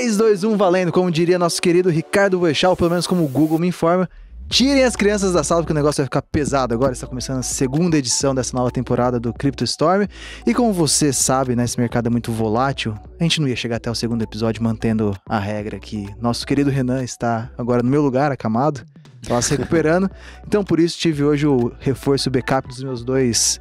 3, 2, 1, valendo, como diria nosso querido Ricardo Boechat, pelo menos como o Google me informa. Tirem as crianças da sala porque o negócio vai ficar pesado agora. Está começando a segunda edição dessa nova temporada do Crypto Storm. E como você sabe, né, esse mercado é muito volátil. A gente não ia chegar até o segundo episódio mantendo a regra que nosso querido Renan está agora no meu lugar, acamado. Está lá se recuperando. Então por isso tive hoje o reforço, o backup dos meus dois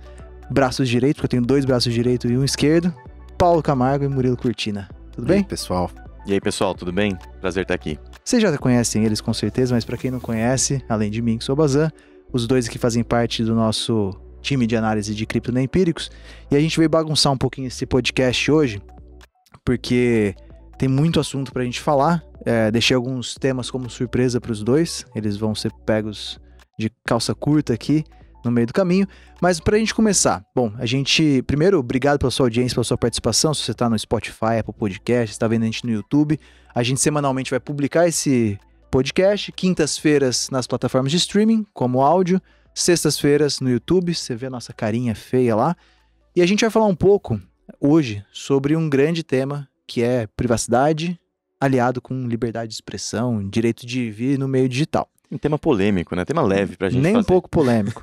braços direitos, porque eu tenho dois braços direitos e um esquerdo. Paulo Camargo e Murilo Cortina. Tudo bem? Pessoal? E aí, pessoal, tudo bem? Prazer estar aqui. Vocês já conhecem eles com certeza, mas para quem não conhece, além de mim, que sou o Bazan, os dois aqui fazem parte do nosso time de análise de cripto na Empíricos. E a gente veio bagunçar um pouquinho esse podcast hoje, porque tem muito assunto pra gente falar. Deixei alguns temas como surpresa pros dois, eles vão ser pegos de calça curta aqui no meio do caminho. Mas pra gente começar, bom, primeiro, obrigado pela sua audiência, pela sua participação. Se você tá no Spotify, Apple Podcast, tá vendo a gente no YouTube, a gente semanalmente vai publicar esse podcast, quintas-feiras nas plataformas de streaming, como áudio, sextas-feiras no YouTube, você vê a nossa carinha feia lá. E a gente vai falar um pouco hoje sobre um grande tema, que é privacidade, aliado com liberdade de expressão, direito de vir no meio digital. Um tema polêmico, né? Tema leve pra gente Nem fazer. um pouco polêmico.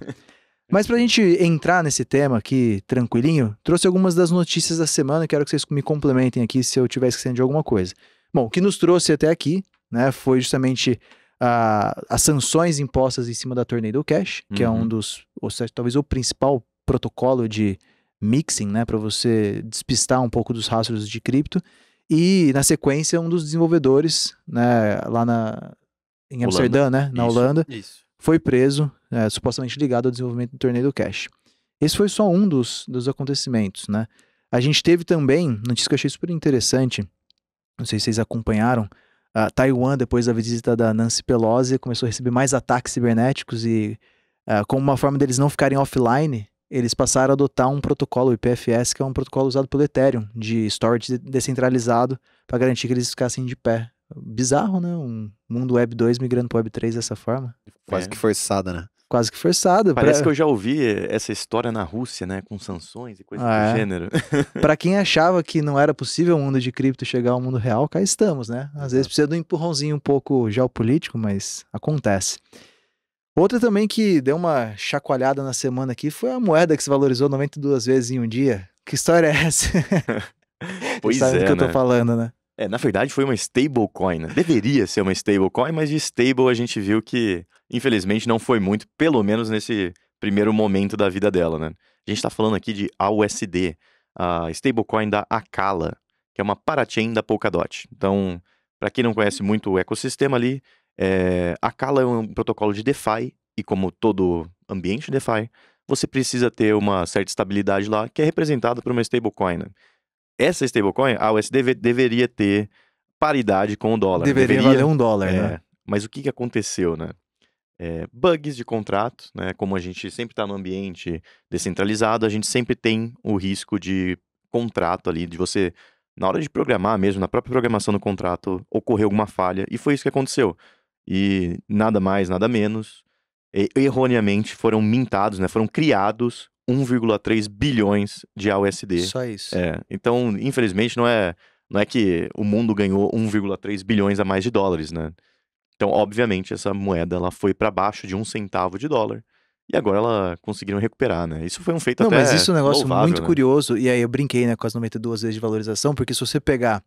Mas pra gente entrar nesse tema aqui tranquilinho, trouxe algumas das notícias da semana, quero que vocês me complementem aqui se eu estiver esquecendo de alguma coisa. Bom, o que nos trouxe até aqui, né, foi justamente as sanções impostas em cima da Tornado Cash, que é um dos, ou seja, talvez o principal protocolo de mixing, né, para você despistar um pouco dos rastros de cripto, e na sequência um dos desenvolvedores, né, lá em Amsterdã, né, na Holanda, foi preso, supostamente ligado ao desenvolvimento do Tornado Cash. Esse foi só um dos acontecimentos, né. A gente teve também, notícia que eu achei super interessante, não sei se vocês acompanharam, Taiwan, depois da visita da Nancy Pelosi, começou a receber mais ataques cibernéticos e, como uma forma deles não ficarem offline, eles passaram a adotar um protocolo, o IPFS, que é um protocolo usado pelo Ethereum, de storage descentralizado, para garantir que eles ficassem de pé. Bizarro, né? Um mundo Web 2 migrando para Web 3 dessa forma. Quase que forçada, né? Quase que forçada. Parece que eu já ouvi essa história na Rússia, né? Com sanções e coisas do gênero. Pra quem achava que não era possível o mundo de cripto chegar ao mundo real, cá estamos, né? Às vezes precisa de um empurrãozinho um pouco geopolítico, mas acontece. Outra também que deu uma chacoalhada na semana aqui foi a moeda que se valorizou 92 vezes em um dia. Que história é essa? Pois sabe do que eu tô né? falando, né? Na verdade foi uma stablecoin, né? Deveria ser uma stablecoin, mas de stable a gente viu que, infelizmente, não foi muito, pelo menos nesse primeiro momento da vida dela, né? A gente tá falando aqui de AUSD, a stablecoin da Acala, que é uma parachain da Polkadot. Então, para quem não conhece muito o ecossistema ali, Acala é um protocolo de DeFi, e como todo ambiente DeFi, você precisa ter uma certa estabilidade lá, que é representada por uma stablecoin, né? Essa stablecoin, a USD, deveria ter paridade com o dólar. Deveria valer $1, né? Mas o que aconteceu, né? Bugs de contrato, né? Como a gente sempre está no ambiente descentralizado, a gente sempre tem o risco de contrato ali, de você, na hora de programar mesmo, na própria programação do contrato, ocorrer alguma falha. E foi isso que aconteceu. E nada mais, nada menos, erroneamente foram mintados, né? Foram criados 1,3 bilhões de AUSD. Só isso. Então, infelizmente, não é que o mundo ganhou 1,3 bilhões a mais de dólares, né? Então, obviamente, essa moeda ela foi para baixo de 1 centavo de dólar. E agora ela conseguiram recuperar, né? Isso foi um feito Não, até mas isso é um negócio louvável, muito né? curioso. E aí eu brinquei, né, com as 92 vezes de valorização, porque se você pegar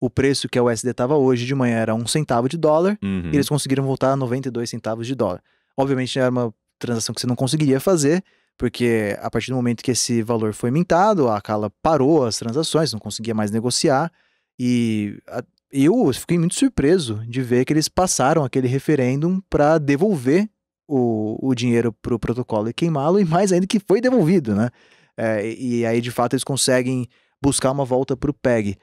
o preço que a USD estava hoje de manhã era 1 centavo de dólar, e eles conseguiram voltar a 92 centavos de dólar. Obviamente era uma transação que você não conseguiria fazer, porque a partir do momento que esse valor foi mintado, a Acala parou as transações, não conseguia mais negociar, e eu fiquei muito surpreso de ver que eles passaram aquele referêndum para devolver o dinheiro para o protocolo e queimá-lo, e mais ainda que foi devolvido, né? E aí, de fato, eles conseguem buscar uma volta para o PEG.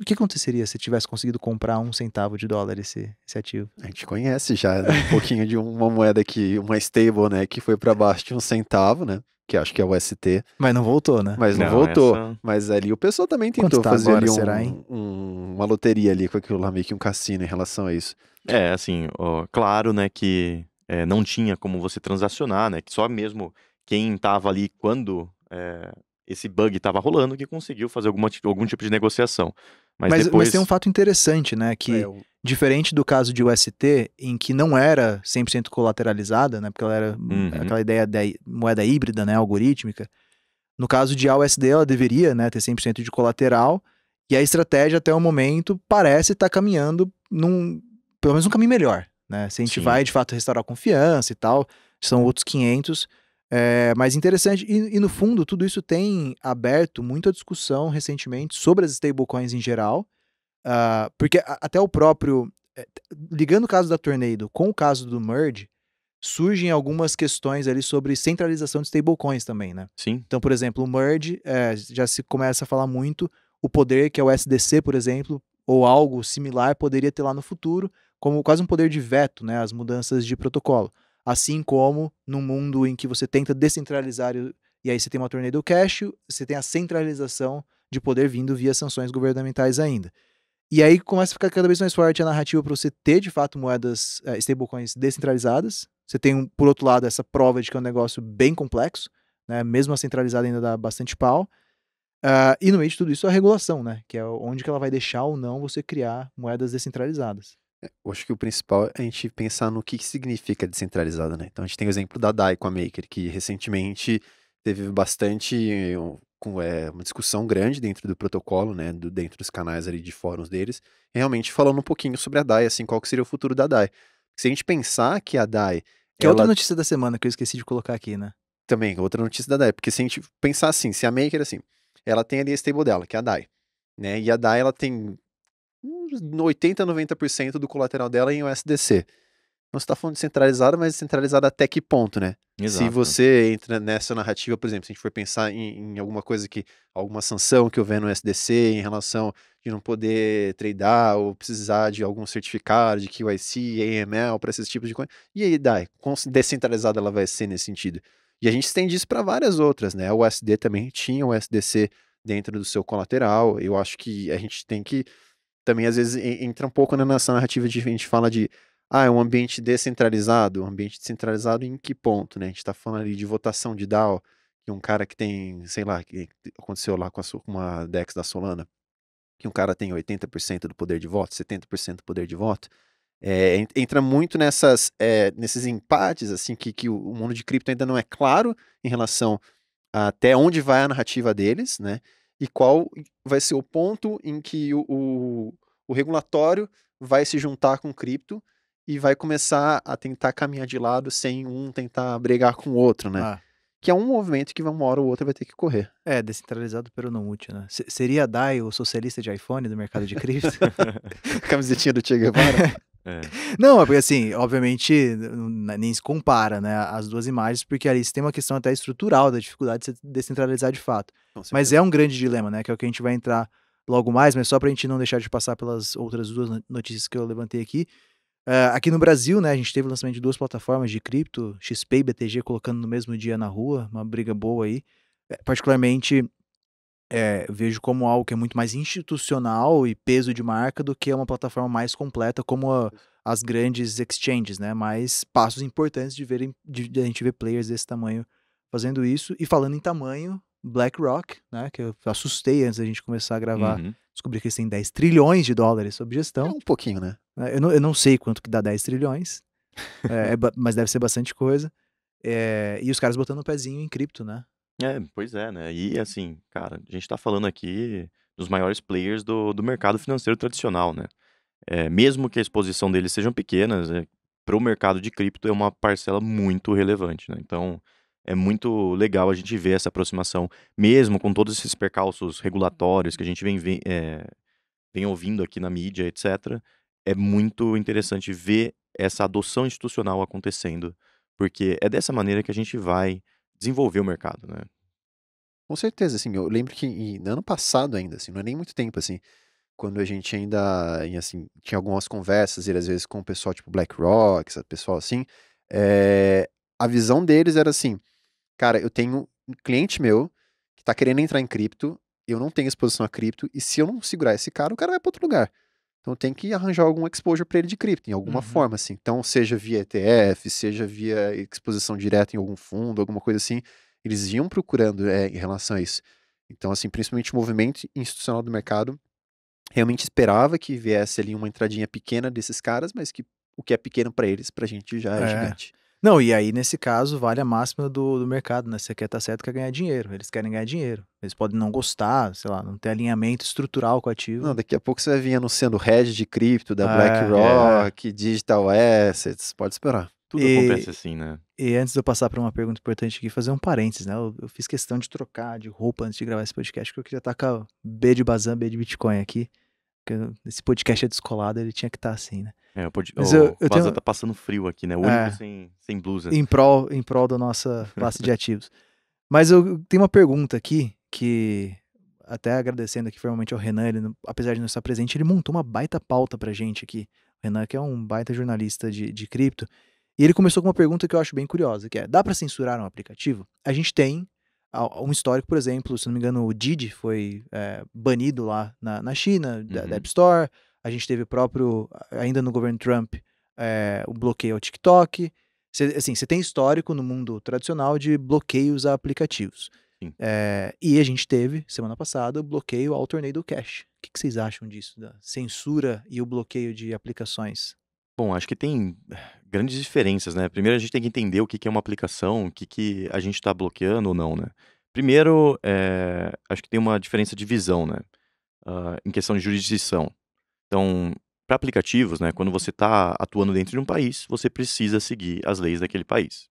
O que aconteceria se tivesse conseguido comprar 1 centavo de dólar esse ativo? A gente conhece já, né, um pouquinho de uma moeda uma stable, né, que foi para baixo de 1 centavo, né, que acho que é o UST. Mas não voltou, né? Mas não voltou. Mas ali o pessoal também tentou tá fazer agora, ali será, uma loteria ali com aquilo lá, meio que um cassino em relação a isso. Assim, claro, né, que não tinha como você transacionar, né, que só mesmo quem tava ali quando esse bug estava rolando que conseguiu fazer algum tipo de negociação. Mas depois... mas tem um fato interessante, né? Que diferente do caso de UST, em que não era 100% colateralizada, né? Porque ela era aquela ideia da moeda híbrida, né? Algorítmica. No caso de AUSD, ela deveria, né, ter 100% de colateral. E a estratégia, até o momento, parece estar caminhando pelo menos um caminho melhor, né? Se a gente vai, de fato, restaurar a confiança e tal, são outros 500. Mas interessante, e no fundo, tudo isso tem aberto muita discussão recentemente sobre as stablecoins em geral, porque até o próprio... ligando o caso da Tornado com o caso do Merge, surgem algumas questões ali sobre centralização de stablecoins também, né? Sim. Então, por exemplo, o Merge, já se começa a falar muito o poder que é o SDC, por exemplo, ou algo similar poderia ter lá no futuro, como quase um poder de veto, né? As mudanças de protocolo. Assim como num mundo em que você tenta descentralizar e aí você tem uma Tornado Cash, você tem a centralização de poder vindo via sanções governamentais ainda. E aí começa a ficar cada vez mais forte a narrativa para você ter, de fato, moedas, stablecoins descentralizadas. Você tem, por outro lado, essa prova de que é um negócio bem complexo, né? Mesmo a centralizada ainda dá bastante pau. E no meio de tudo isso, a regulação, né? Que é onde que ela vai deixar ou não você criar moedas descentralizadas. Eu acho que o principal é a gente pensar no que significa descentralizada, né? Então a gente tem o exemplo da DAI com a Maker, que recentemente teve bastante... uma discussão grande dentro do protocolo, né, dentro dos canais ali de fóruns deles, realmente falando um pouquinho sobre a DAI, assim, qual que seria o futuro da DAI. Se a gente pensar que a DAI... Que é outra notícia da semana que eu esqueci de colocar aqui, né? Também, outra notícia da DAI, porque se a gente pensar assim, se a Maker, assim, ela tem ali a stable dela, que é a DAI, né, e a DAI, ela tem 80, 90% do colateral dela em USDC. Não está falando de centralizada, mas centralizada até que ponto, né? Exato. Se você entra nessa narrativa, por exemplo, se a gente for pensar em alguma coisa alguma sanção que houver no SDC em relação de não poder tradear ou precisar de algum certificado de QIC, AML para esses tipos de coisa. E aí, DAI, quão descentralizada ela vai ser nesse sentido? E a gente estende isso para várias outras, né? O USD também tinha o SDC dentro do seu colateral. Eu acho que a gente tem que também, às vezes, entra um pouco nessa narrativa de a gente fala de é um ambiente descentralizado. Um ambiente descentralizado em que ponto, né? A gente tá falando ali de votação de DAO, que um cara que tem, sei lá, que aconteceu lá com uma DEX da Solana, que um cara tem 80% do poder de voto, 70% do poder de voto, entra muito nesses empates, assim, que o mundo de cripto ainda não é claro em relação a até onde vai a narrativa deles, né? E qual vai ser o ponto em que o regulatório vai se juntar com o cripto e vai começar a tentar caminhar de lado sem um tentar brigar com o outro, né? Que é um movimento que uma hora ou outra vai ter que correr. Descentralizado pelo não útil, né? Seria a DAI o socialista de iPhone do mercado de cripto? Camisetinha do Che Guevara? Não, é porque assim, obviamente, nem se compara, né, as duas imagens, porque ali você tem uma questão até estrutural da dificuldade de se descentralizar de fato. Mas é um grande dilema, né, que é o que a gente vai entrar logo mais, mas só pra gente não deixar de passar pelas outras duas notícias que eu levantei aqui. Aqui no Brasil, né, a gente teve o lançamento de duas plataformas de cripto, XP e BTG colocando no mesmo dia na rua, uma briga boa aí. Particularmente, vejo como algo que é muito mais institucional e peso de marca do que uma plataforma mais completa como as grandes exchanges, né? Mas passos importantes de a gente ver players desse tamanho fazendo isso. E falando em tamanho, BlackRock, né? Que eu assustei antes da gente começar a gravar, descobri que eles têm 10 trilhões de dólares sob gestão. É um pouquinho, né? Eu não sei quanto que dá 10 trilhões, mas deve ser bastante coisa. E os caras botando o pezinho em cripto, né? Pois é, né? E assim, cara, a gente tá falando aqui dos maiores players do mercado financeiro tradicional, né? Mesmo que a exposição deles sejam pequenas, para o mercado de cripto é uma parcela muito relevante, né? Então, é muito legal a gente ver essa aproximação, mesmo com todos esses percalços regulatórios que a gente vem ouvindo aqui na mídia, etc. É muito interessante ver essa adoção institucional acontecendo, porque é dessa maneira que a gente vai desenvolver o mercado, né? Com certeza, assim, eu lembro que no ano passado ainda, assim, não é nem muito tempo, assim, quando a gente ainda, assim, tinha algumas conversas, e às vezes com o pessoal tipo BlackRock, esse pessoal assim, a visão deles era assim, cara, eu tenho um cliente meu que tá querendo entrar em cripto, eu não tenho exposição a cripto, e se eu não segurar esse cara, o cara vai para outro lugar. Então tem que arranjar algum exposure para ele de cripto, em alguma forma, assim. Então, seja via ETF, seja via exposição direta em algum fundo, alguma coisa assim, eles iam procurando em relação a isso. Então, assim, principalmente o movimento institucional do mercado realmente esperava que viesse ali uma entradinha pequena desses caras, mas que o que é pequeno para eles, pra gente já é gigante. Não, e aí nesse caso vale a máxima do mercado, né? Você quer estar certo, quer ganhar dinheiro. Eles querem ganhar dinheiro. Eles podem não gostar, sei lá, não ter alinhamento estrutural com o ativo. Não, daqui a pouco você vai vir anunciando hedge de cripto da É, BlackRock, Digital Assets, pode esperar. Tudo acontece assim, né? E antes de eu passar para uma pergunta importante aqui, fazer um parênteses, né? Eu fiz questão de trocar de roupa antes de gravar esse podcast, porque eu queria estar com a B de Bazan, B de Bitcoin aqui. Porque esse podcast é descolado, ele tinha que estar assim, né? Mas O eu Vazan tenho- tá passando frio aqui, né? O único sem blusa. em prol da nossa classe de ativos. Mas eu tenho uma pergunta aqui, que até agradecendo aqui formalmente ao Renan, ele, apesar de não estar presente, ele montou uma baita pauta pra gente aqui. O Renan, que é um baita jornalista de cripto, e ele começou com uma pergunta que eu acho bem curiosa, que é, dá pra censurar um aplicativo? A gente tem um histórico, por exemplo, se não me engano, o Didi foi banido lá na China, da App Store. A gente teve o próprio, ainda no governo Trump, o bloqueio ao TikTok. Você tem histórico no mundo tradicional de bloqueios a aplicativos. Sim. E a gente teve, semana passada, o bloqueio ao Tornado Cash. O que vocês acham disso, da censura e o bloqueio de aplicações? Bom, acho que tem grandes diferenças, né? Primeiro a gente tem que entender o que que é uma aplicação, o que que a gente está bloqueando ou não, né? Primeiro, acho que tem uma diferença de visão, né? Em questão de jurisdição. Então, para aplicativos, né, quando você está atuando dentro de um país, você precisa seguir as leis daquele país.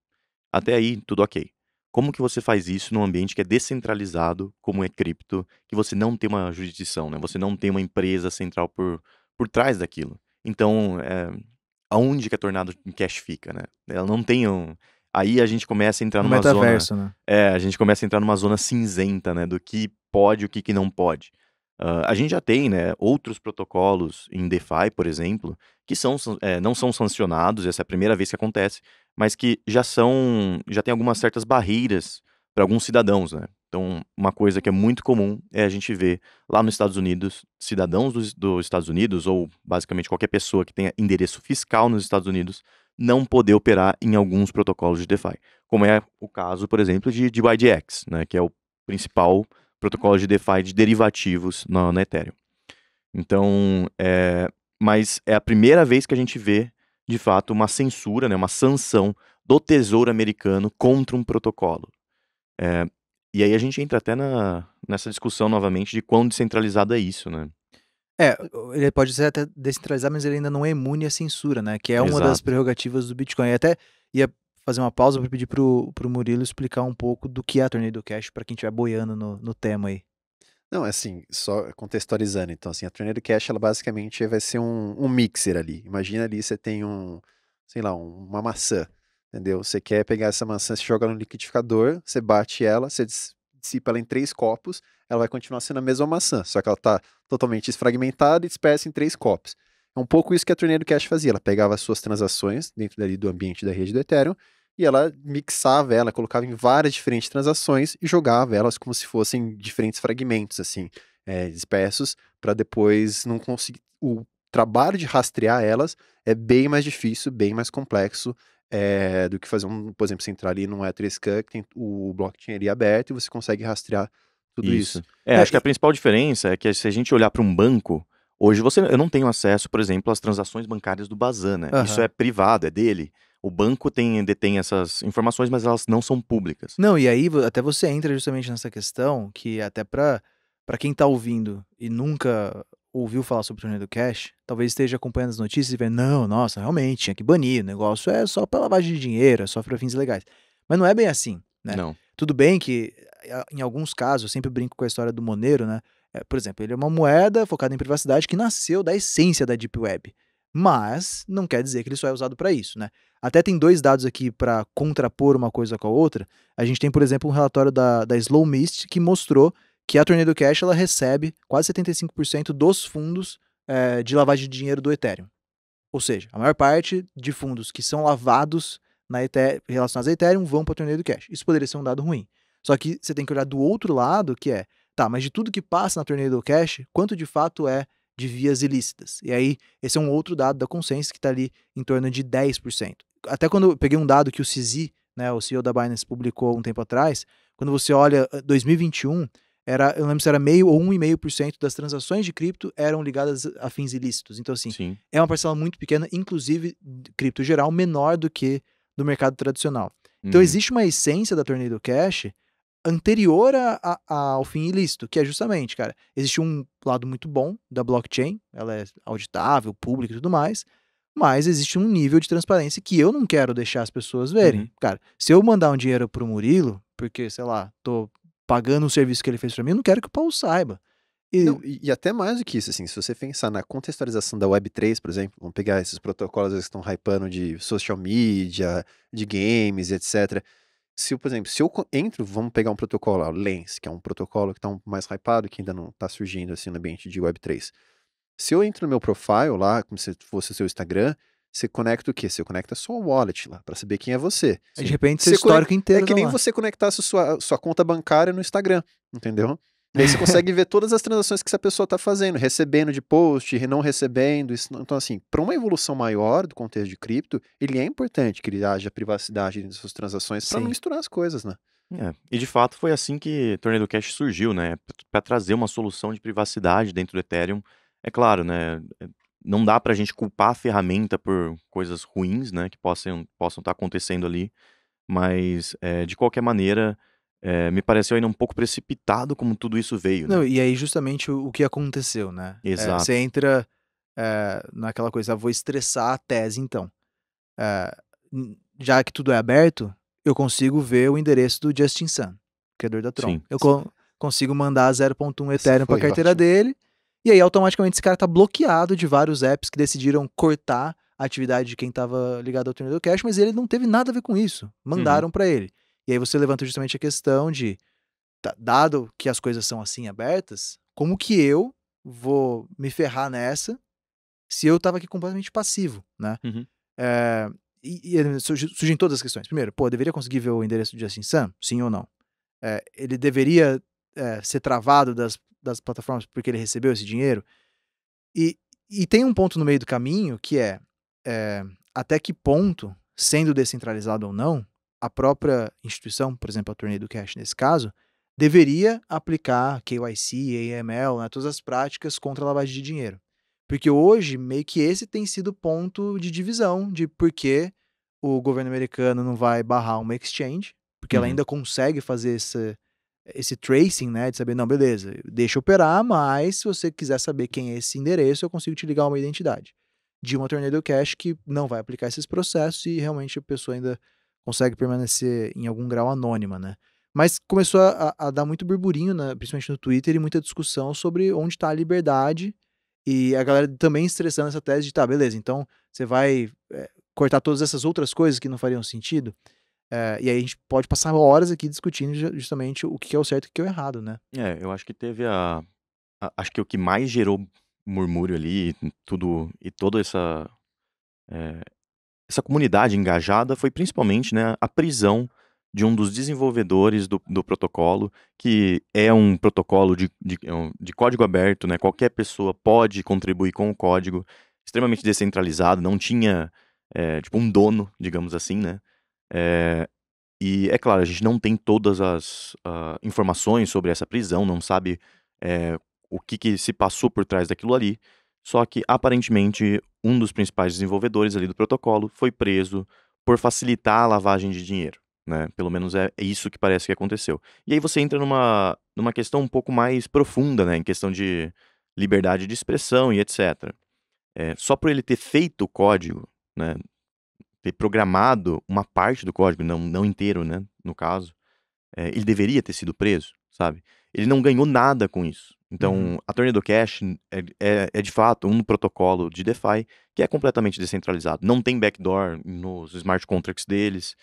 Até aí, tudo ok. Como que você faz isso num ambiente que é descentralizado, como é cripto, que você não tem uma jurisdição, né? Você não tem uma empresa central por trás daquilo. Então, aonde que a Tornado Cash fica, né? Ela não tem um... Aí a gente começa a entrar No numa zona... metaverso, né? a gente começa a entrar numa zona cinzenta, né? Do que pode e o que não pode. A gente já tem, né, outros protocolos em DeFi, por exemplo, que não são sancionados, essa é a primeira vez que acontece, mas que já tem algumas certas barreiras para alguns cidadãos, né? Então, uma coisa que é muito comum é a gente ver lá nos Estados Unidos, cidadãos dos Estados Unidos, ou basicamente qualquer pessoa que tenha endereço fiscal nos Estados Unidos, não poder operar em alguns protocolos de DeFi. Como é o caso, por exemplo, de YDX, né, que é o principal protocolo de DeFi de derivativos na Ethereum. Então, mas é a primeira vez que a gente vê, de fato, uma censura, né, uma sanção do Tesouro Americano contra um protocolo. E aí a gente entra até nessa discussão novamente de quão descentralizado é isso, né? Ele pode ser até descentralizado, mas ele ainda não é imune à censura, né? Que é uma das Exato. prerrogativas do Bitcoin. Eu até ia fazer uma pausa para pedir pro Murilo explicar um pouco do que é a Tornado Cash para quem estiver boiando no tema aí. Não, assim, só contextualizando, então, assim, a Tornado Cash, ela basicamente vai ser um mixer ali. Imagina ali, você tem sei lá, uma maçã, entendeu? Você quer pegar essa maçã, você joga no liquidificador, você bate ela, você dissipa ela em 3 copos, ela vai continuar sendo a mesma maçã, só que ela tá totalmente desfragmentada e dispersa em 3 copos. É um pouco isso que a Tornado Cash fazia, ela pegava as suas transações dentro dali do ambiente da rede do Ethereum, e ela mixava ela, colocava em várias diferentes transações e jogava elas como se fossem diferentes fragmentos, assim, dispersos, para depois não conseguir. O trabalho de rastrear elas é bem mais difícil, bem mais complexo do que fazer por exemplo, você entrar ali num Etherscan, que tem o blockchain ali aberto e você consegue rastrear tudo isso. Acho que a principal diferença é que se a gente olhar para um banco, hoje eu não tenho acesso, por exemplo, às transações bancárias do Bazan, né? Isso é privado, é dele. O banco detém essas informações, mas elas não são públicas. Não, e aí até você entra justamente nessa questão que até para quem tá ouvindo e nunca ouviu falar sobre o Tornado Cash, talvez esteja acompanhando as notícias e vendo, não, nossa, realmente, tinha que banir, o negócio é só para lavagem de dinheiro, é só para fins ilegais. Mas não é bem assim, né? Não. Tudo bem que, em alguns casos, eu sempre brinco com a história do Monero, né? Por exemplo, ele é uma moeda focada em privacidade que nasceu da essência da Deep Web. Mas não quer dizer que ele só é usado para isso, né? Até tem 2 dados aqui para contrapor uma coisa com a outra. A gente tem, por exemplo, um relatório da Slow Mist que mostrou que a Tornado Cash ela recebe quase 75% dos fundos de lavagem de dinheiro do Ethereum. Ou seja, a maior parte de fundos que são lavados relacionados a Ethereum vão para a Tornado Cash. Isso poderia ser um dado ruim. Só que você tem que olhar do outro lado, que é, tá, mas de tudo que passa na Tornado Cash, quanto de fato é de vias ilícitas? E aí, esse é um outro dado da Consensus que está ali em torno de 10%. Até quando eu peguei um dado que o CZ, né, o CEO da Binance, publicou um tempo atrás, quando você olha 2021, eu não lembro se era meio ou 1,5% das transações de cripto eram ligadas a fins ilícitos. Então, assim, Sim. é uma parcela muito pequena, inclusive cripto geral, menor do que do mercado tradicional. Então, Uhum. existe uma essência da Tornado Cash anterior ao fim ilícito, que é justamente, cara, existe um lado muito bom da blockchain, ela é auditável, pública e tudo mais, mas existe um nível de transparência que eu não quero deixar as pessoas verem. Uhum. Cara, se eu mandar um dinheiro pro Murilo, porque, sei lá, tô pagando um serviço que ele fez pra mim, eu não quero que o Paulo saiba. Não, e até mais do que isso, assim, se você pensar na contextualização da Web3, por exemplo, vamos pegar esses protocolos que estão hypando de social media, de games, etc. Se eu, por exemplo, se eu entro, vamos pegar um protocolo, ó, Lens, que é um protocolo que está mais hypado, que ainda não está surgindo assim no ambiente de Web3. Se eu entro no meu profile lá, como se fosse o seu Instagram, você conecta o quê? Você conecta a sua wallet lá, para saber quem é você. de repente, seu Você histórico inteiro É que tá nem lá. você conectasse sua conta bancária no Instagram, entendeu? E aí você consegue ver todas as transações que essa pessoa está fazendo, recebendo de post, não recebendo. Então, assim, para uma evolução maior do contexto de cripto, ele é importante que ele haja privacidade nas suas transações para não Sim. misturar as coisas, né? E de fato foi assim que Tornado Cash surgiu, né? Para trazer uma solução de privacidade dentro do Ethereum. É claro, né? Não dá pra gente culpar a ferramenta por coisas ruins, né? Que possam estar acontecendo ali. Mas, de qualquer maneira, me pareceu ainda um pouco precipitado como tudo isso veio, Não, né? e aí justamente o que aconteceu, né? Exato. Você entra naquela coisa, vou estressar a tese então. Já que tudo é aberto, eu consigo ver o endereço do Justin Sun, criador da Tron. Sim. Eu consigo mandar 0.1 Essa Ethereum pra foi carteira ótima. dele, e aí automaticamente esse cara tá bloqueado de vários apps que decidiram cortar a atividade de quem tava ligado ao Tornado Cash, mas ele não teve nada a ver com isso. Mandaram pra ele. E aí você levanta justamente a questão de, dado que as coisas são assim abertas, como que eu vou me ferrar nessa se eu tava aqui completamente passivo, né? Uhum. Surgem todas as questões. Primeiro, pô, eu deveria conseguir ver o endereço do Justin Sun? Sim ou não? Ele deveria ser travado das plataformas porque ele recebeu esse dinheiro? E, e tem um ponto no meio do caminho que até que ponto, sendo descentralizado ou não, a própria instituição, por exemplo, a Tornado Cash nesse caso, deveria aplicar KYC, AML, né, todas as práticas contra a lavagem de dinheiro. Porque hoje, meio que esse tem sido o ponto de divisão de por que o governo americano não vai barrar uma exchange, porque ela Uhum. ainda consegue fazer esse tracing, né, de saber, não, beleza, deixa eu operar, mas se você quiser saber quem é esse endereço, eu consigo te ligar uma identidade. De uma Tornado Cash que não vai aplicar esses processos e realmente a pessoa ainda consegue permanecer em algum grau anônima, né? Mas começou a dar muito burburinho, né, principalmente no Twitter, e muita discussão sobre onde está a liberdade, e a galera também estressando essa tese de, tá, beleza, então você vai cortar todas essas outras coisas que não fariam sentido? E aí a gente pode passar horas aqui discutindo justamente o que é o certo e o que é o errado, né? Eu acho que teve acho que o que mais gerou murmúrio ali, tudo e toda eh, essa comunidade engajada foi principalmente, né, a prisão de um dos desenvolvedores do protocolo, que é um protocolo de código aberto, né? Qualquer pessoa pode contribuir com o código, extremamente descentralizado, não tinha, tipo, um dono, digamos assim, né? Eh, e é claro, a gente não tem todas as informações sobre essa prisão, não sabe o que se passou por trás daquilo ali. Só que, aparentemente, um dos principais desenvolvedores ali do protocolo foi preso por facilitar a lavagem de dinheiro, né? Pelo menos é isso que parece que aconteceu. E aí você entra numa questão um pouco mais profunda, né? Em questão de liberdade de expressão e etc. Só por ele ter feito o código, né? Ter programado uma parte do código, não inteiro, né? No caso, ele deveria ter sido preso, sabe? Ele não ganhou nada com isso. Então, a Tornado Cash é de fato um protocolo de DeFi que é completamente descentralizado. Não tem backdoor nos smart contracts deles.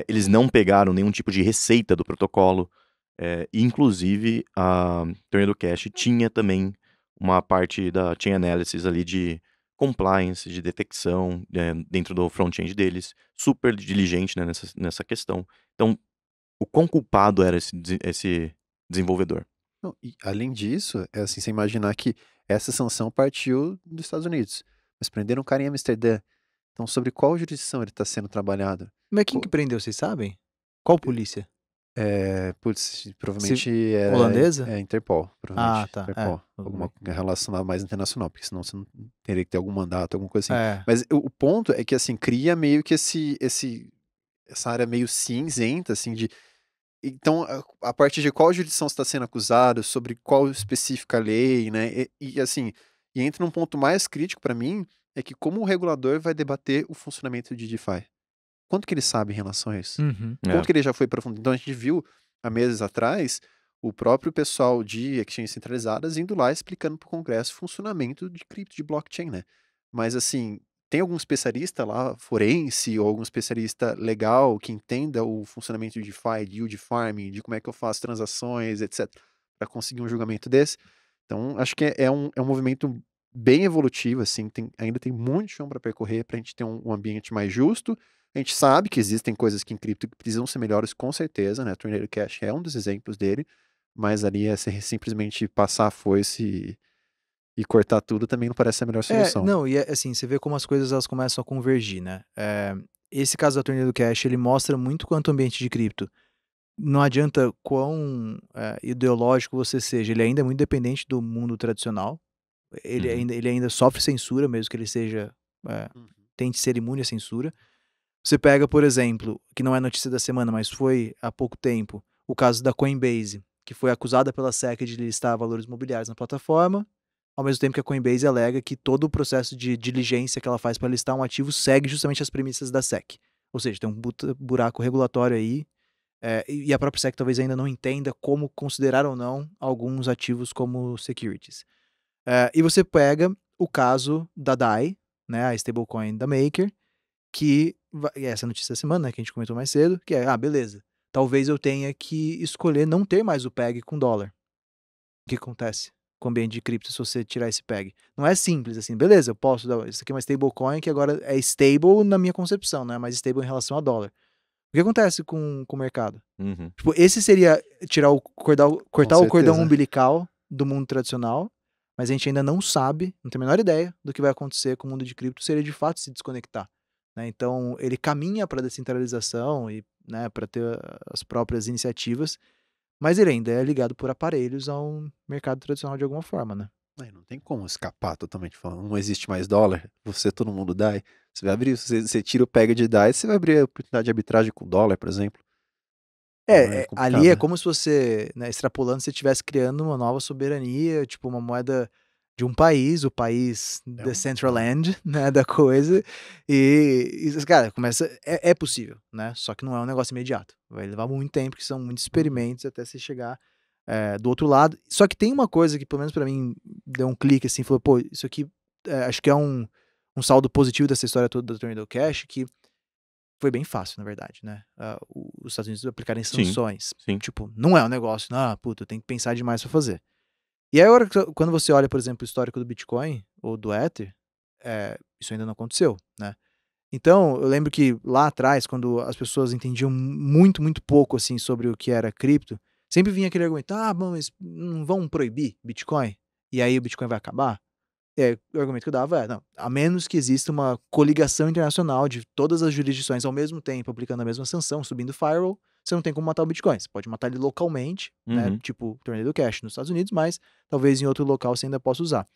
Eles não pegaram nenhum tipo de receita do protocolo. E, inclusive, a Tornado Cash tinha também uma parte da chain analysis ali de compliance, de detecção dentro do front-end deles. Super diligente, né, nessa questão. Então, o quão culpado era esse desenvolvedor? Não, e além disso, é assim, você imaginar que essa sanção partiu dos Estados Unidos, mas prenderam um cara em Amsterdã. Então, sobre qual jurisdição ele está sendo trabalhado? Mas quem que Co- prendeu, vocês sabem? Qual polícia? Putz, provavelmente era Holandesa? Interpol, provavelmente. Tá. Interpol. Tudo Alguma bem. relacionada mais internacional, porque senão você não teria que ter algum mandato, alguma coisa assim. É. Mas o ponto é que, assim, cria meio que essa área meio cinzenta, assim, de... Então, a partir de qual jurisdição você está sendo acusado, sobre qual específica lei, né? Assim, e entra num ponto mais crítico para mim, é que como o regulador vai debater o funcionamento de DeFi? Quanto que ele sabe em relação a isso? Uhum. Quanto É. que ele já foi profundo? Então a gente viu há meses atrás o próprio pessoal de exchanges centralizadas indo lá explicando para o Congresso o funcionamento de cripto, de blockchain, né? Mas assim, tem algum especialista lá, forense, ou algum especialista legal que entenda o funcionamento de DeFi, de yield farming, de como é que eu faço transações, etc., para conseguir um julgamento desse? Então, acho que é um movimento bem evolutivo, assim, ainda tem muito chão para percorrer para a gente ter um ambiente mais justo. A gente sabe que existem coisas que em cripto que precisam ser melhores, com certeza, né? Tornado Cash é um dos exemplos dele, mas ali simplesmente passar a foice e cortar tudo também não parece a melhor solução. Não, e assim, você vê como as coisas elas começam a convergir, né? Esse caso da Tornado Cash, ele mostra muito quanto o ambiente de cripto, não adianta quão ideológico você seja, ele ainda é muito dependente do mundo tradicional, ele ainda sofre censura, mesmo que ele seja, Uhum. tente ser imune à censura. Você pega, por exemplo, que não é notícia da semana, mas foi há pouco tempo, o caso da Coinbase, que foi acusada pela SEC de listar valores imobiliários na plataforma, ao mesmo tempo que a Coinbase alega que todo o processo de diligência que ela faz para listar um ativo segue justamente as premissas da SEC. Ou seja, tem um buraco regulatório aí, e a própria SEC talvez ainda não entenda como considerar ou não alguns ativos como securities. E você pega o caso da DAI, né, a stablecoin da Maker, que essa notícia da semana, né, que a gente comentou mais cedo, que beleza, talvez eu tenha que escolher não ter mais o PEG com dólar. O que acontece com o ambiente de cripto se você tirar esse PEG? Não é simples assim, beleza, eu posso dar, isso aqui é uma stablecoin que agora é stable na minha concepção, não é mais stable em relação a dólar. O que acontece com o mercado? Tipo, esse seria cortar o cordão certeza. umbilical do mundo tradicional, mas a gente ainda não sabe, não tem a menor ideia do que vai acontecer com o mundo de cripto se ele de fato se desconectar, né? Então, ele caminha para a descentralização e, né, para ter as próprias iniciativas, mas ele ainda é ligado por aparelhos a um mercado tradicional de alguma forma, né? Não tem como escapar totalmente falando. Não existe mais dólar, todo mundo DAI. Você vai abrir, você tira o pega de DAI, você vai abrir a oportunidade de arbitragem com dólar, por exemplo. Então é Ali é complicado. como se você, né, extrapolando, você estivesse criando uma nova soberania, tipo uma moeda de um país, o país Decentraland, né, da coisa, cara, começa, é possível, né, só que não é um negócio imediato, vai levar muito tempo, porque são muitos experimentos até você chegar do outro lado, só que tem uma coisa que, pelo menos pra mim, deu um clique assim, falou, pô, isso aqui, acho que é um saldo positivo dessa história toda do Tornado Cash, que foi bem fácil, na verdade, né? Os Estados Unidos aplicarem sanções. Sim. Tipo, não é um negócio, puta, eu tenho que pensar demais pra fazer. E aí, agora, quando você olha, por exemplo, o histórico do Bitcoin ou do Ether, isso ainda não aconteceu, né? Então, eu lembro que lá atrás, quando as pessoas entendiam muito, muito pouco, assim, sobre o que era cripto, sempre vinha aquele argumento, mas não vão proibir Bitcoin? E aí o Bitcoin vai acabar? O argumento que eu dava não, a menos que exista uma coligação internacional de todas as jurisdições ao mesmo tempo, aplicando a mesma sanção, subindo firewall, você não tem como matar o Bitcoin. Você pode matar ele localmente, né, tipo Tornado Cash nos Estados Unidos, mas talvez em outro local você ainda possa usar.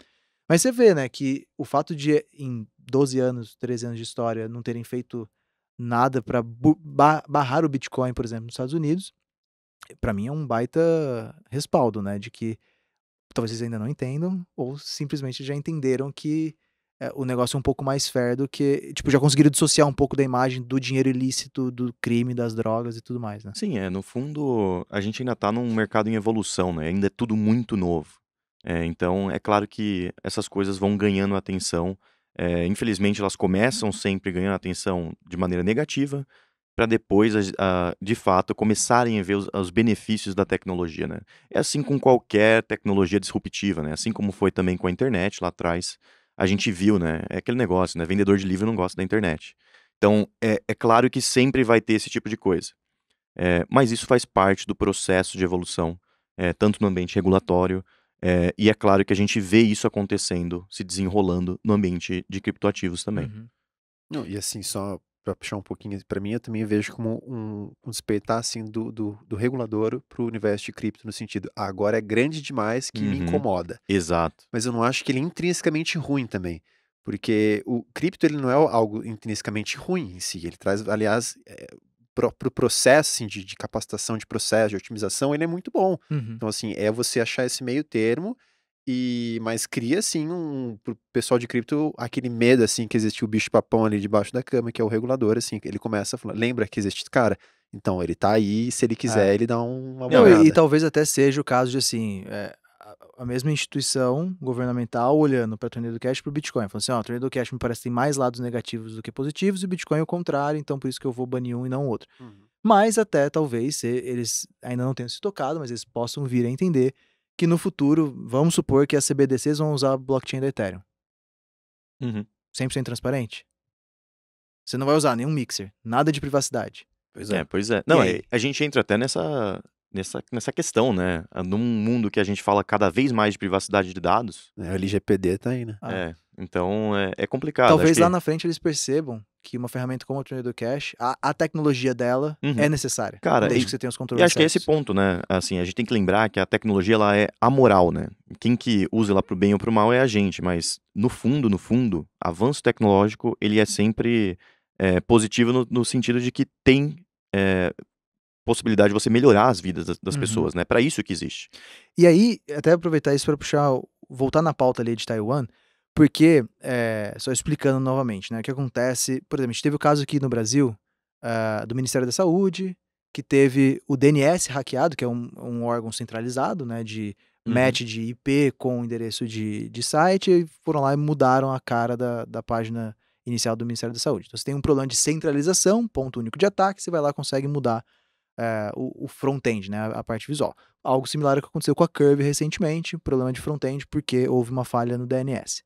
Mas você vê, né, que o fato de em 12 anos, 13 anos de história, não terem feito nada para barrar o Bitcoin, por exemplo, nos Estados Unidos, para mim é um baita respaldo, né, de que talvez vocês ainda não entendam, ou simplesmente já entenderam que o negócio é um pouco mais fair do que, tipo, já conseguiram dissociar um pouco da imagem do dinheiro ilícito, do crime, das drogas e tudo mais, né? Sim, no fundo, a gente ainda tá num mercado em evolução, né? Ainda é tudo muito novo. Então, é claro que essas coisas vão ganhando atenção. Infelizmente, elas começam sempre ganhando atenção de maneira negativa, para depois, de fato, começarem a ver os benefícios da tecnologia, né? É assim com qualquer tecnologia disruptiva, né? Assim como foi também com a internet lá atrás. A gente viu, né? É aquele negócio, né? Vendedor de livro não gosta da internet. Então, é claro que sempre vai ter esse tipo de coisa. Mas isso faz parte do processo de evolução, tanto no ambiente regulatório, e é claro que a gente vê isso acontecendo, se desenrolando no ambiente de criptoativos também. Uhum. Não, e assim, só para puxar um pouquinho para mim, eu também vejo como um despertar assim do regulador para o universo de cripto, no sentido, agora é grande demais que me Uhum. incomoda. Exato. Mas eu não acho que ele é intrinsecamente ruim também. Porque o cripto ele não é algo intrinsecamente ruim em si. Ele traz, aliás, próprio processo assim, de capacitação de processo, de otimização, ele é muito bom. Uhum. Então, assim, é você achar esse meio termo, mas cria, assim, pro pessoal de cripto, aquele medo, assim, que existe o bicho-papão ali debaixo da cama, que é o regulador, assim, que ele começa a falar, lembra que existe esse cara? Então, ele tá aí, se ele quiser, ele dá uma Não, e olhada. talvez até seja o caso de, assim, a mesma instituição governamental olhando para a Tornado Cash e para o Bitcoin, falando assim, ó, a Tornado Cash me parece que tem mais lados negativos do que positivos, e o Bitcoin é o contrário, então por isso que eu vou banir um e não o outro. Uhum. Mas até talvez eles ainda não tenham se tocado, mas eles possam vir a entender que no futuro, vamos supor que as CBDCs vão usar a blockchain da Ethereum. Uhum. 100% transparente. Você não vai usar nenhum mixer, nada de privacidade. Pois é. Pois é. Não, aí? a gente entra até nessa questão, né? Num mundo que a gente fala cada vez mais de privacidade de dados. O LGPD tá aí, né? Então é complicado. Talvez Acho lá que... na frente eles percebam que uma ferramenta como a Tornado Cash, a tecnologia dela Uhum. é necessária. Cara, Desde que você tenha os E controles acho que é esse certos. ponto, né? Assim, a gente tem que lembrar que a tecnologia, ela é amoral, né? Quem que usa ela pro bem ou pro mal é a gente, mas no fundo, avanço tecnológico, ele é sempre positivo no sentido de que tem possibilidade de você melhorar as vidas das Uhum. pessoas, né? Para isso que existe. E aí, até aproveitar isso para puxar, voltar na pauta ali de Taiwan, porque, só explicando novamente, né, o que acontece, por exemplo, a gente teve o caso aqui no Brasil, do Ministério da Saúde, que teve o DNS hackeado, que é um órgão centralizado, né, de match de IP com endereço de site, e foram lá e mudaram a cara da página inicial do Ministério da Saúde. Então você tem um problema de centralização, ponto único de ataque, você vai lá e consegue mudar o front-end, né, a parte visual. Algo similar ao que aconteceu com a Curve recentemente, problema de front-end porque houve uma falha no DNS.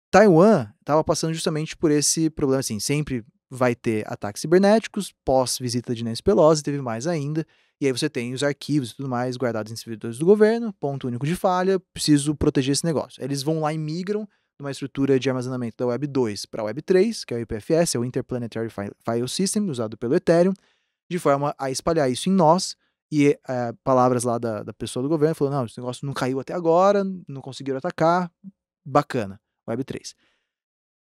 Taiwan estava passando justamente por esse problema, assim, sempre vai ter ataques cibernéticos, pós-visita de Nancy Pelosi, teve mais ainda, e aí você tem os arquivos e tudo mais guardados em servidores do governo, ponto único de falha, preciso proteger esse negócio. Eles vão lá e migram de uma estrutura de armazenamento da Web 2 para a Web 3, que é o IPFS, é o Interplanetary File System, usado pelo Ethereum, de forma a espalhar isso em nós, e palavras lá da pessoa do governo, falou, não, esse negócio não caiu até agora, não conseguiram atacar, bacana, Web 3.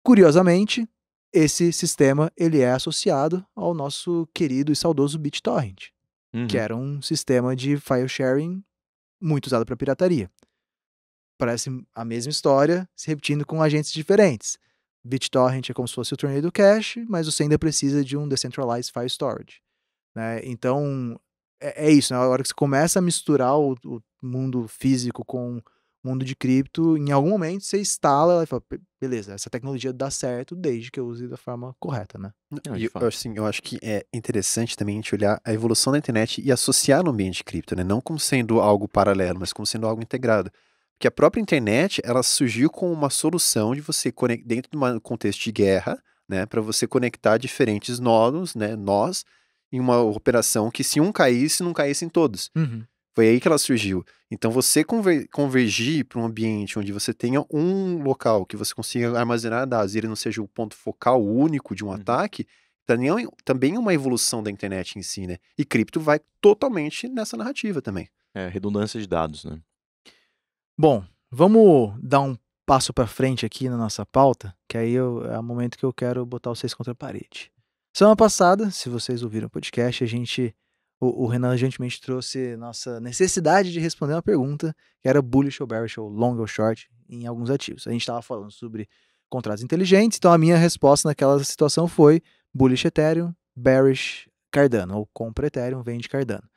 Curiosamente, esse sistema ele é associado ao nosso querido e saudoso BitTorrent, que era um sistema de file sharing muito usado para pirataria. Parece a mesma história se repetindo com agentes diferentes. BitTorrent é como se fosse o Tornado Cash, mas você ainda precisa de um Decentralized File Storage. Né? Então, é isso, né? A hora que você começa a misturar o mundo físico com o mundo de cripto, em algum momento você instala e fala, beleza, essa tecnologia dá certo desde que eu use da forma correta, né? E eu acho que é interessante também a gente olhar a evolução da internet e associar no ambiente cripto, né? Não como sendo algo paralelo, mas como sendo algo integrado. Porque a própria internet, ela surgiu com uma solução de você, dentro de um contexto de guerra, né? Para você conectar diferentes nodos, né? Nós, em uma operação que se um caísse, não caísse em todos. Uhum. Foi aí que ela surgiu. Então, você convergir para um ambiente onde você tenha um local que você consiga armazenar dados e ele não seja o ponto focal único de um ataque, também é uma evolução da internet em si, né? E cripto vai totalmente nessa narrativa também. Redundância de dados, né? Bom, vamos dar um passo para frente aqui na nossa pauta, que aí é o momento que eu quero botar vocês contra a parede. Semana passada, se vocês ouviram o podcast, o Renan gentilmente trouxe nossa necessidade de responder uma pergunta, que era bullish ou bearish ou long ou short em alguns ativos. A gente estava falando sobre contratos inteligentes, então a minha resposta naquela situação foi bullish Ethereum, bearish Cardano, ou compra Ethereum, vende Cardano.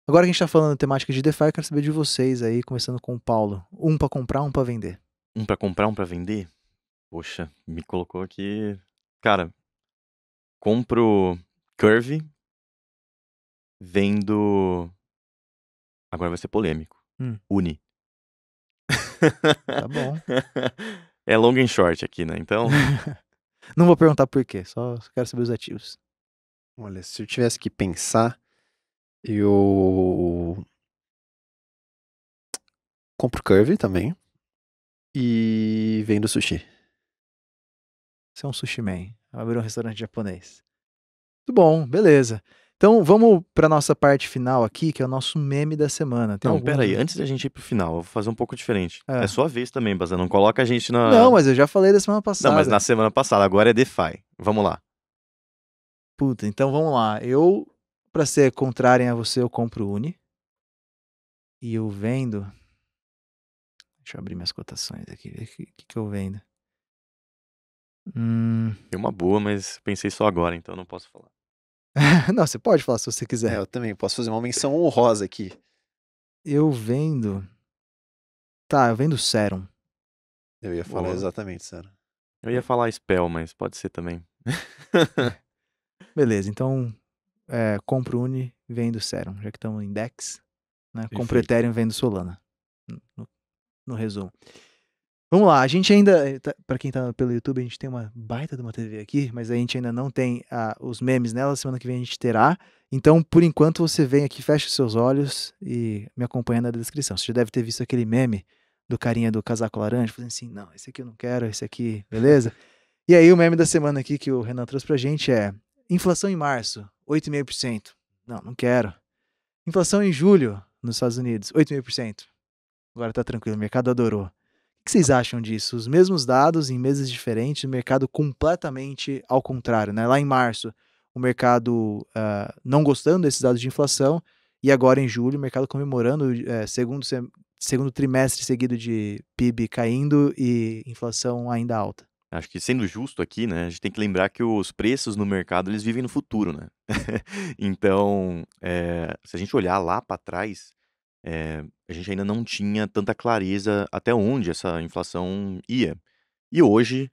Agora que a gente tá falando temática de DeFi, eu quero saber de vocês aí, começando com o Paulo. Um para comprar, um para vender. Um para comprar, um para vender? Poxa, me colocou aqui... Cara, compro Curve, vendo... Agora vai ser polêmico. Uni. Tá bom. É long and short aqui, né? Então... Não vou perguntar por quê, só quero saber os ativos. Olha, se eu tivesse que pensar, eu compro Curve também e vendo sushi. Você é um sushi man, abriu um restaurante japonês. Muito bom, beleza. Então vamos para nossa parte final aqui, que é o nosso meme da semana. Tem Não, alguns, pera aí, né? antes da gente ir pro final, eu vou fazer um pouco diferente. Ah. É sua vez também, Bazan, não coloca a gente na... Não, mas eu já falei da semana Não, passada. mas na semana passada, agora é DeFi. Vamos lá. Puta, então vamos lá. Pra ser contrário a você, eu compro o Uni. E eu vendo... Deixa eu abrir minhas cotações aqui, ver o que eu vendo. Tem uma boa, mas pensei só agora, então não posso falar. Não, você pode falar se você quiser. Eu também posso fazer uma menção honrosa aqui. Eu vendo... Tá, eu vendo Serum. Eu ia falar Boa. exatamente, Sara. Eu ia falar Spell, mas pode ser também. Beleza, então compro Uni, vendo Serum, já que estamos em DEX. Né? Compro Perfeito. Ethereum, vendo Solana. No resumo. Vamos lá, a gente ainda, para quem tá pelo YouTube, a gente tem uma baita de uma TV aqui, mas a gente ainda não tem os memes nela, semana que vem a gente terá. Então, por enquanto, você vem aqui, fecha os seus olhos e me acompanha na descrição. Você já deve ter visto aquele meme do carinha do casaco laranja, falando assim, não, esse aqui eu não quero, esse aqui, beleza? E aí o meme da semana aqui que o Renan trouxe pra gente é, inflação em março, 8,5%. Não quero. Inflação em julho, nos Estados Unidos, 8,5%. Agora tá tranquilo, o mercado adorou. O que vocês acham disso? Os mesmos dados em meses diferentes, o mercado completamente ao contrário, né? Lá em março, o mercado não gostando desses dados de inflação, e agora em julho, o mercado comemorando segundo trimestre seguido de PIB caindo e inflação ainda alta. Acho que sendo justo aqui, né, a gente tem que lembrar que os preços no mercado, eles vivem no futuro, né? Então, se a gente olhar lá para trás, a gente ainda não tinha tanta clareza até onde essa inflação ia. E hoje,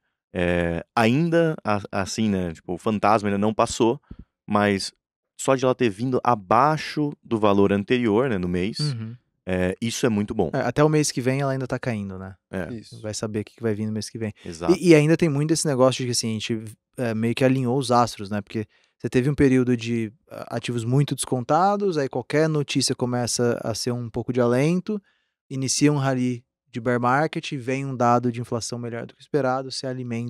ainda assim, né, tipo, o fantasma ainda não passou, mas só de ela ter vindo abaixo do valor anterior, né, no mês, isso é muito bom. Até o mês que vem ela ainda tá caindo, né? Isso. Vai saber o que vai vir no mês que vem. Exato. E ainda tem muito esse negócio de que assim, a gente meio que alinhou os astros, né? Porque você teve um período de ativos muito descontados, aí qualquer notícia começa a ser um pouco de alento, inicia um rally de bear market, vem um dado de inflação melhor do que esperado, se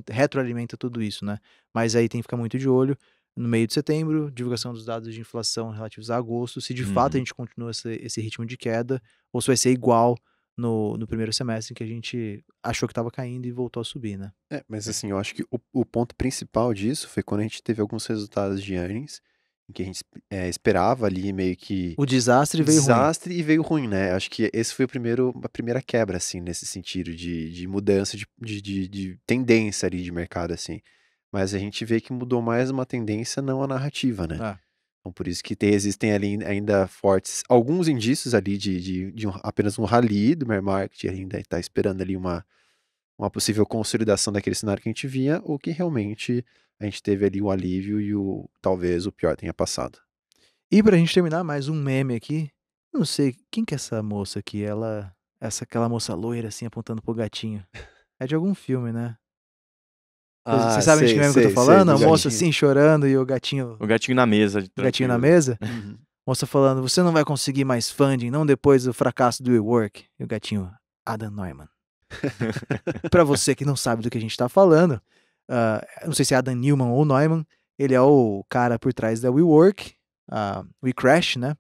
retroalimenta tudo isso, né? Mas aí tem que ficar muito de olho. No meio de setembro, divulgação dos dados de inflação relativos a agosto, se de fato a gente continua esse ritmo de queda, ou se vai ser igual no primeiro semestre, em que a gente achou que estava caindo e voltou a subir, né? Mas assim, eu acho que o ponto principal disso foi quando a gente teve alguns resultados de earnings, em que a gente esperava ali meio que O desastre veio ruim. desastre e veio ruim, né? Acho que esse foi a primeira quebra, assim, nesse sentido de mudança de tendência ali de mercado, assim. Mas a gente vê que mudou mais uma tendência, não a narrativa, né? Então, por isso que existem ali ainda fortes, alguns indícios ali de apenas um rally do bear market, ainda está esperando ali uma possível consolidação daquele cenário que a gente via, ou que realmente a gente teve ali o alívio e talvez o pior tenha passado. E pra gente terminar, mais um meme aqui. Não sei, quem que é essa moça aqui? Aquela moça loira assim, apontando pro gatinho. É de algum filme, né? Vocês sabem de que meme que eu tô falando? A moça assim, chorando e o gatinho... O gatinho na mesa. O gatinho na mesa? Uhum. Moça falando, você não vai conseguir mais funding, não depois do fracasso do WeWork. E o gatinho, Adam Neumann. Pra você que não sabe do que a gente tá falando, não sei se é Adam Newman ou Neumann, ele é o cara por trás da WeWork, WeCrash, né?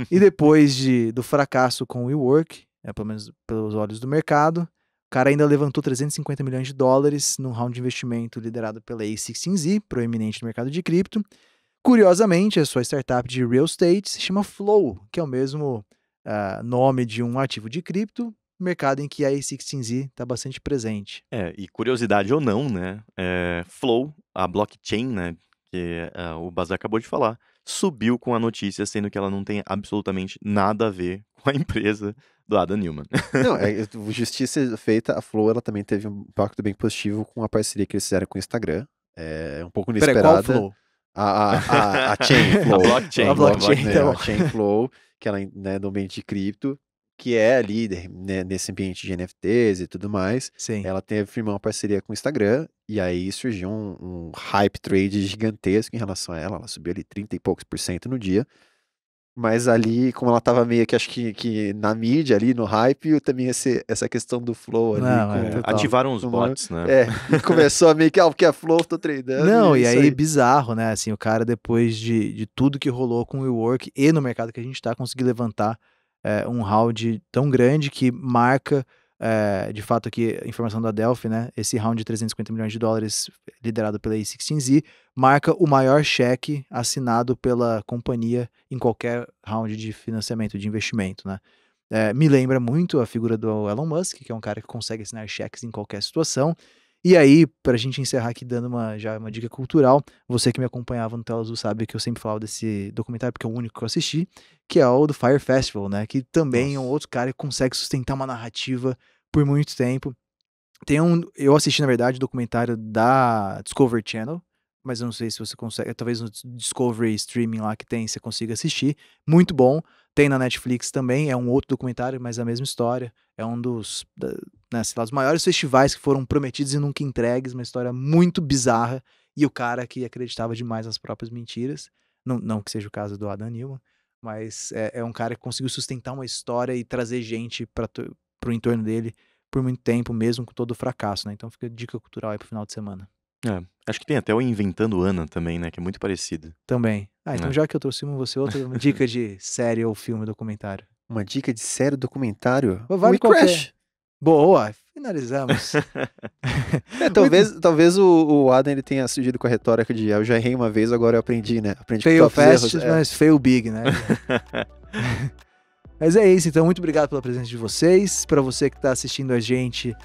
E depois do fracasso com o WeWork, pelo menos pelos olhos do mercado, o cara ainda levantou 350 milhões de dólares num round de investimento liderado pela A16Z, proeminente no mercado de cripto. Curiosamente, a sua startup de real estate se chama Flow, que é o mesmo nome de um ativo de cripto, mercado em que a A16Z está bastante presente. E curiosidade ou não, né? Flow, a blockchain, né? Que o Bazar acabou de falar, subiu com a notícia, sendo que ela não tem absolutamente nada a ver com a empresa do Adam Newman. Não, justiça feita, a Flow ela também teve um impacto bem positivo com a parceria que eles fizeram com o Instagram. É um pouco inesperada. Peraí, qual Flow? A Chain Flow. A blockchain, A Chain Flow, que ela é do ambiente de cripto, que é ali, né, nesse ambiente de NFTs e tudo mais. Sim. Ela firmou uma parceria com o Instagram, e aí surgiu um hype trade gigantesco em relação a ela. Ela subiu ali 30 e poucos % no dia. Mas ali, como ela tava meio que, acho que na mídia ali, no hype, também essa questão do flow ali. Não, total. Ativaram os bots, né? E começou a meio que, porque é flow, tô treinando. Não, e e é aí isso bizarro, né? Assim, o cara, depois de tudo que rolou com o WeWork e no mercado que a gente tá, conseguiu levantar um round tão grande que marca, de fato, aqui a informação da Delphi, né? Esse round de 350 milhões de dólares, liderado pela A16Z, marca o maior cheque assinado pela companhia em qualquer round de financiamento, de investimento, né? Me lembra muito a figura do Elon Musk, que é um cara que consegue assinar cheques em qualquer situação. E aí, pra gente encerrar aqui dando já uma dica cultural, você que me acompanhava no Tela Azul sabe que eu sempre falava desse documentário, porque é o único que eu assisti, que é o do Fire Festival, né? Que também é um outro cara que consegue sustentar uma narrativa por muito tempo. Eu assisti, na verdade, o documentário da Discovery Channel, mas eu não sei se você consegue, talvez no Discovery Streaming lá que tem, você consiga assistir. Muito bom. Tem na Netflix também, é um outro documentário, mas a mesma história. É um dos, sei lá, os maiores festivais que foram prometidos e nunca entregues, uma história muito bizarra. E o cara que acreditava demais nas próprias mentiras. Não que seja o caso do Adam Newman, mas é um cara que conseguiu sustentar uma história e trazer gente pro entorno dele por muito tempo, mesmo com todo o fracasso, né? Então fica dica cultural aí pro final de semana. Acho que tem até o Inventando Anna também, né? Que é muito parecido. Também. Então já que eu trouxe você outra dica de série ou filme documentário. Uma dica de série documentário? Vale Crash. Boa, finalizamos. Talvez o Adam ele tenha surgido com a retórica de eu já errei uma vez, agora eu aprendi, né? Aprendi fail fast, mas fail big, né? Mas é isso, então muito obrigado pela presença de vocês. Para você que está assistindo a gente,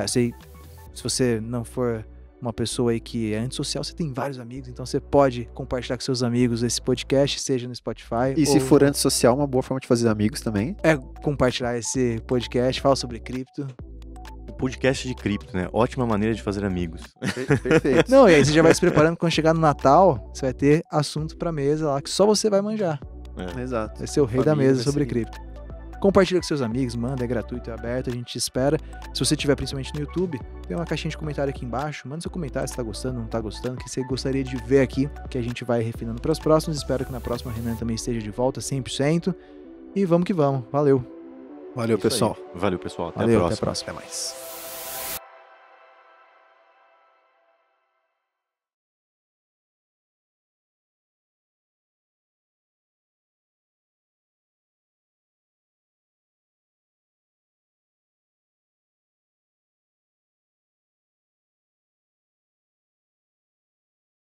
se você não for uma pessoa aí que é antissocial, você tem vários amigos, então você pode compartilhar com seus amigos esse podcast, seja no Spotify. E se for antissocial, uma boa forma de fazer amigos também. Compartilhar esse podcast, fala sobre cripto. O podcast de cripto, né? Ótima maneira de fazer amigos. Perfeito. Não, e aí você já vai se preparando, quando chegar no Natal, você vai ter assunto pra mesa lá, que só você vai manjar. Exato. Vai ser o rei da mesa sobre cripto. Compartilha com seus amigos, manda, é gratuito, é aberto, a gente te espera. Se você estiver principalmente no YouTube, tem uma caixinha de comentário aqui embaixo, manda seu comentário se tá gostando, não tá gostando, o que você gostaria de ver aqui, que a gente vai refinando para os próximos. Espero que na próxima Renan também esteja de volta 100%. E vamos que vamos. Valeu. Valeu, pessoal. Valeu, pessoal. Até a próxima. Até mais.